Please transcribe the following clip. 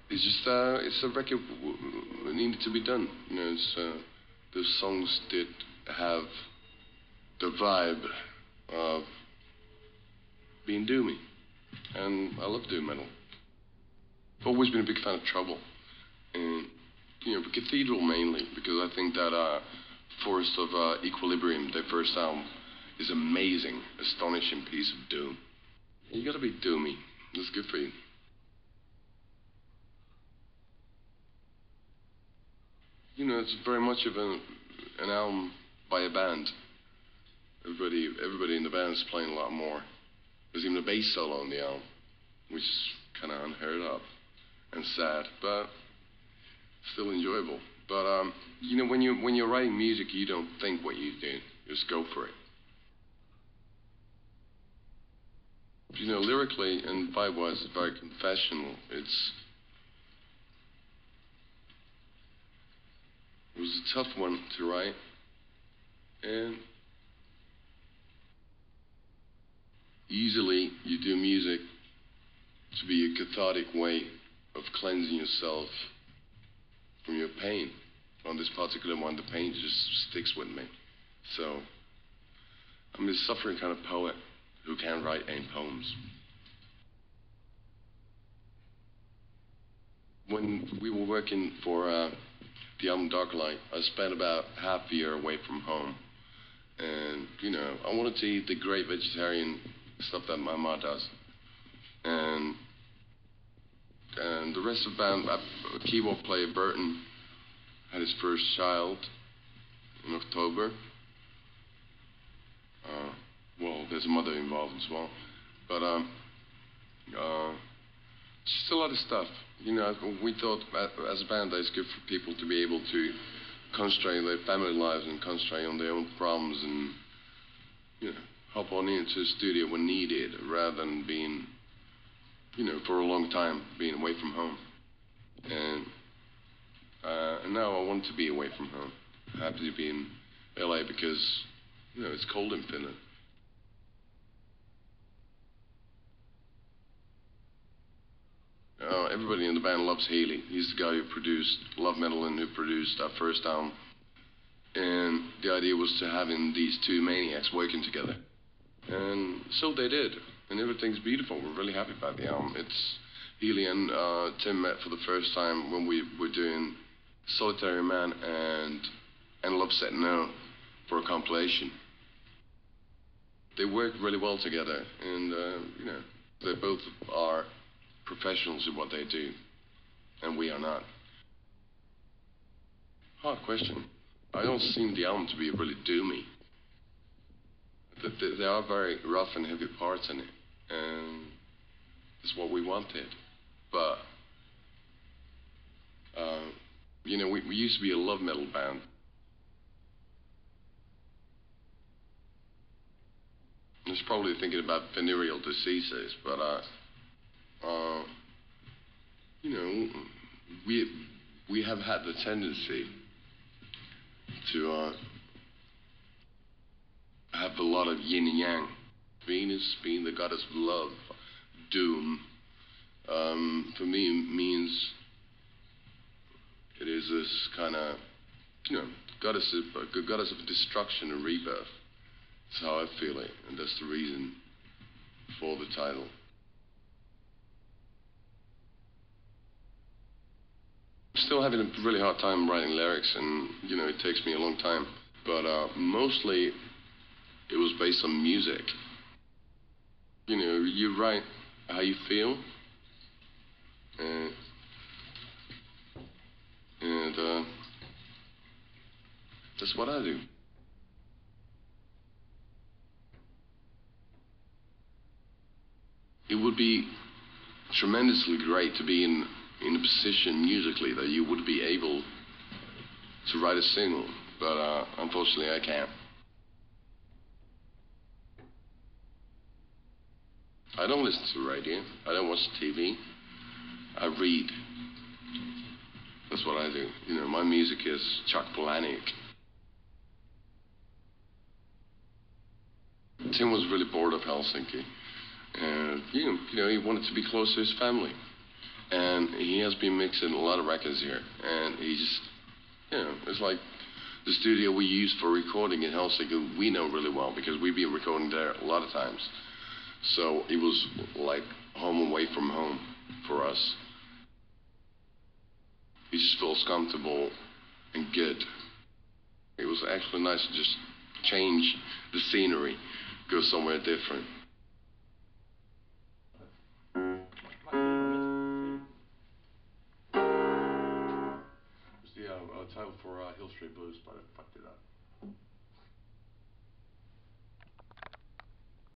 It's just it's a record needed to be done. You know, it's those songs did have the vibe of being doomy, and I love doom metal. I've always been a big fan of Trouble, and you know, the Cathedral mainly because I think that Forest of Equilibrium, their first album, is amazing, astonishing piece of doom. You gotta be doomy. That's good for you. You know, it's very much of an album by a band. Everybody in the band is playing a lot more. There's even a bass solo on the album, which is kind of unheard of and sad, but still enjoyable. But you know, when you're writing music, you don't think what you do. You just go for it. You know, lyrically and vibe-wise, it's very confessional. It was a tough one to write, and usually you do music to be a cathartic way of cleansing yourself from your pain. On this particular one, the pain just sticks with me. So I'm a suffering kind of poet who can't write any poems. When we were working for the album Dark Light, I spent about half a year away from home. And, you know, I wanted to eat the great vegetarian stuff that my mom does. And the rest of the band, keyboard player Burton had his first child in October. Well, there's a mother involved as well. But just a lot of stuff. You know, we thought as a band that it's good for people to be able to concentrate on their family lives and concentrate on their own problems and, you know, hop on into the studio when needed rather than being, you know, for a long time being away from home. And now I want to be away from home. I'm happy to be in LA because, you know, it's cold in Finland. Everybody in the band loves Haley. He's the guy who produced Love Metal and who produced our first album. And the idea was to having these two maniacs working together. And so they did. And everything's beautiful. We're really happy about the album. It's Healy and Tim met for the first time when we were doing Solitary Man and Love Said No for a compilation. They work really well together, and you know, they both are professionals in what they do, and we are not. Hard question. I don't seem the album to be really doomy. There are very rough and heavy parts in it, and it's what we wanted. But you know, we used to be a love metal band. I was probably thinking about venereal diseases, but you know, we have had the tendency to have a lot of yin and yang. Venus being the goddess of love, doom, for me means it is this kind of, you know, goddess of destruction and rebirth. That's how I feel it, and that's the reason for the title. I'm still having a really hard time writing lyrics, and you know, it takes me a long time. But mostly, it was based on music. You know, you write how you feel, and that's what I do. It would be tremendously great to be in a position musically that you would be able to write a single, but unfortunately I can't. I don't listen to radio. I don't watch TV. I read. That's what I do. You know, my music is Chuck Palahniuk. Tim was really bored of Helsinki. And, you know, he wanted to be close to his family. And he has been mixing a lot of records here, and he just, it's like the studio we use for recording in Helsinki, we know really well because we've been recording there a lot of times. So it was like home away from home for us. He just feels comfortable and good. It was actually nice to just change the scenery, go somewhere different. Title for Hill Street Blues, but I fucked it up.